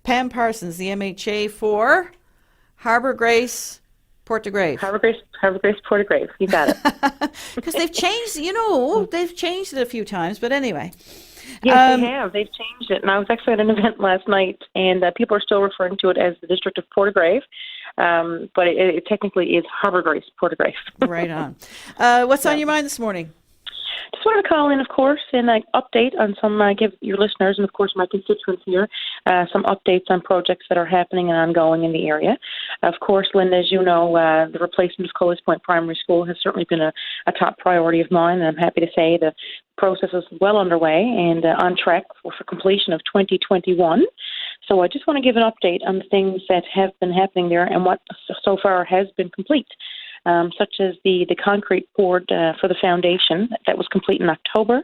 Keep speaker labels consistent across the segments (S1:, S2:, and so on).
S1: Pam Parsons, the MHA for Harbour Grace, Port de Grave.
S2: Harbour Grace, Port of Grave. You got it.
S1: Because they've changed, they've changed it a few times. But anyway.
S2: Yes, they have. They've changed it. And I was actually at an event last night, and people are still referring to it as the District of Port of Grave. But it technically is Harbour Grace, Port of Grave.
S1: Right on. What's on your mind this morning?
S2: Just wanted to call in, of course, and update on some, give your listeners and, of course, my constituents here some updates on projects that are happening and ongoing in the area. Of course, Linda, as you know, the replacement of Collis Point Primary School has certainly been a top priority of mine, and I'm happy to say the process is well underway and on track for completion of 2021. So I just want to give an update on the things that have been happening there and what so far has been complete. Such as the concrete poured for the foundation that was complete in October.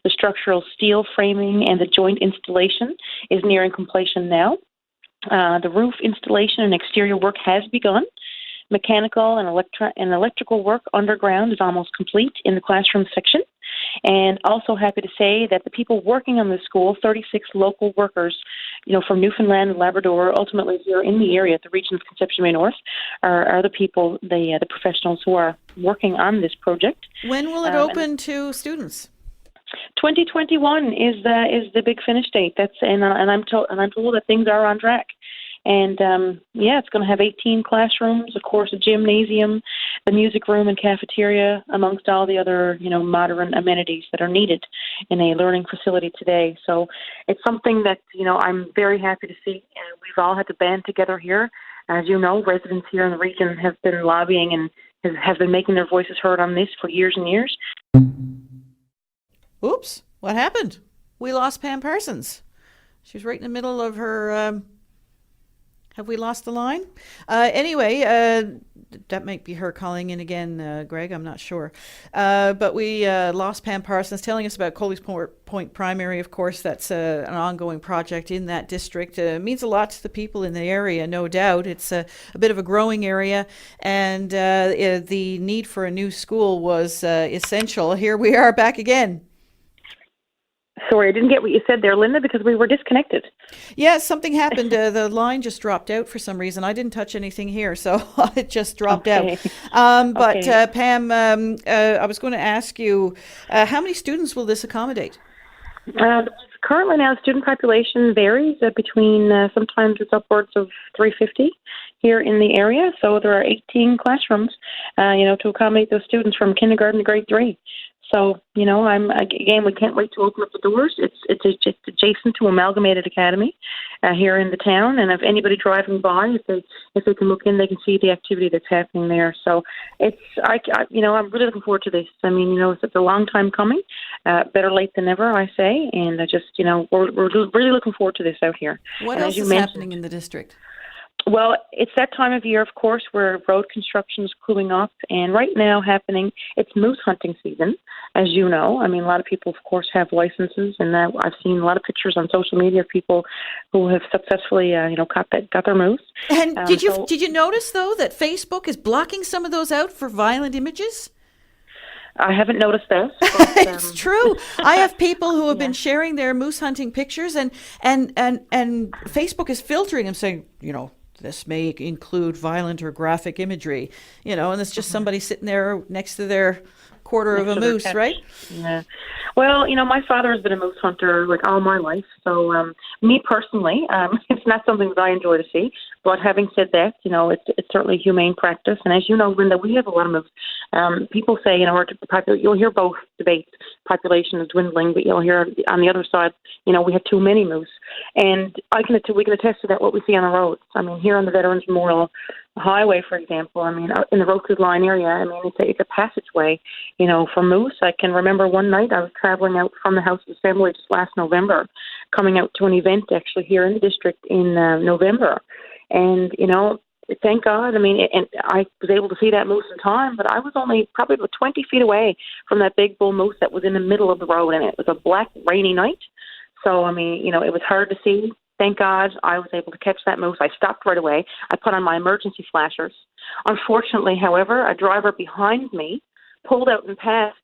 S2: The structural steel framing and the joint installation is nearing completion now. The roof installation and exterior work has begun. Mechanical and electrical work underground is almost complete in the classroom section. And also happy to say that the people working on the school, 36 local workers, from Newfoundland and Labrador, ultimately here in the area at the region of Conception Bay North, are the people, the professionals who are working on this project.
S1: When will it open to students?
S2: 2021 is the big finish date. I'm told that things are on track. And it's going to have 18 classrooms, of course, a gymnasium, the music room and cafeteria, amongst all the other, modern amenities that are needed in a learning facility today. So it's something that, I'm very happy to see. And we've all had to band together here. As you know, residents here in the region have been lobbying and have been making their voices heard on this for years and years.
S1: Oops, what happened? We lost Pam Parsons. She was right in the middle of her... Have we lost the line? Anyway, that might be her calling in again, Greg. I'm not sure. But we lost Pam Parsons telling us about Collis Point Primary. Of course, that's an ongoing project in that district. It means a lot to the people in the area, no doubt. It's a bit of a growing area, and the need for a new school was essential. Here we are back again.
S2: Sorry, I didn't get what you said there, Linda, because we were disconnected.
S1: Yeah, something happened. The line just dropped out for some reason. I didn't touch anything here, so it just dropped out. But Pam, I was going to ask you, how many students will this accommodate?
S2: Currently now, the student population varies between, sometimes it's upwards of 350 here in the area. So there are 18 classrooms, to accommodate those students from kindergarten to grade 3. So, we can't wait to open up the doors. It's just adjacent to Amalgamated Academy here in the town. And if anybody driving by, if they can look in, they can see the activity that's happening there. So I'm really looking forward to this. I mean, it's a long time coming. Better late than never, I say. And we're really looking forward to this out here.
S1: What else is happening in the district?
S2: Well, it's that time of year, of course, where road construction is cooling off, and right now it's moose hunting season, as you know. I mean, a lot of people, of course, have licenses, and I've seen a lot of pictures on social media of people who have successfully, got their moose.
S1: And did you notice though that Facebook is blocking some of those out for violent images?
S2: I haven't noticed this.
S1: But, it's true. I have people who have been sharing their moose hunting pictures, and Facebook is filtering them, saying, this may include violent or graphic imagery, and it's just somebody sitting there next to their quarter of a moose, right?
S2: Yeah. Well, my father has been a moose hunter all my life. So me personally, it's not something that I enjoy to see. But having said that, it's certainly humane practice. And as you know, Linda, we have a lot of moose. People say, you'll hear both debates. Population is dwindling, but you'll hear on the other side, we have too many moose. And we can attest to that, what we see on the roads. I mean, here on the Veterans Memorial Highway, for example, in the Road Line area, it's a passageway, for moose. I can remember one night I was traveling out from the House of Assembly just last November, coming out to an event actually here in the district in November. And, thank God, and I was able to see that moose in time, but I was only probably about 20 feet away from that big bull moose that was in the middle of the road, and it was a black, rainy night. So, it was hard to see. Thank God I was able to catch that moose. I stopped right away. I put on my emergency flashers. Unfortunately, however, a driver behind me pulled out and passed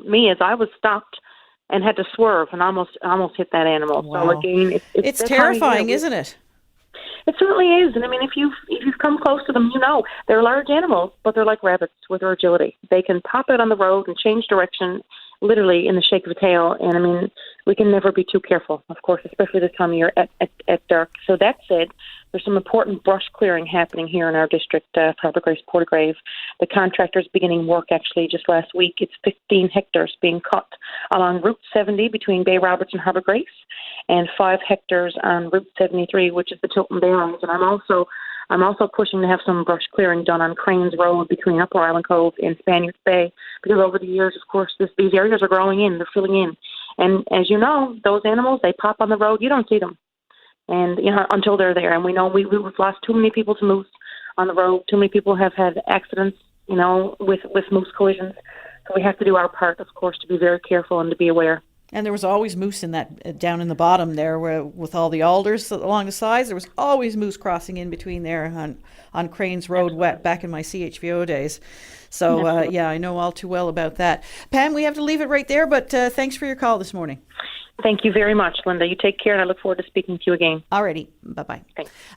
S2: me as I was stopped and had to swerve and almost hit that animal.
S1: Wow.
S2: So again,
S1: It's terrifying, isn't it?
S2: It certainly is. And I mean, if you've come close to them, they're large animals, but they're like rabbits with their agility. They can pop out on the road and change direction literally in the shake of a tail. And I mean, we can never be too careful, of course, especially this time of year at dark. So that said, there's some important brush clearing happening here in our district, Harbour Grace, Portagrave. The contractor's beginning work actually just last week. It's 15 hectares being cut along Route 70 between Bay Roberts and Harbour Grace, and 5 hectares on Route 73, which is the Tilton Bay lines. And I'm also pushing to have some brush clearing done on Cranes Road between Upper Island Cove and Spaniards Bay, because over the years, of course, these areas are growing in, they're filling in. And as you know, those animals, they pop on the road, you don't see them. And, until they're there. And we know we've lost too many people to moose on the road. Too many people have had accidents, with moose collisions. So we have to do our part, of course, to be very careful and to be aware.
S1: And there was always moose in that, down in the bottom there, where with all the alders along the sides, there was always moose crossing in between there on Cranes Road back in my CHVO days. So, I know all too well about that. Pam, we have to leave it right there, but thanks for your call this morning.
S2: Thank you very much, Linda. You take care, and I look forward to speaking to you again.
S1: Alrighty. Bye-bye.
S2: Thanks.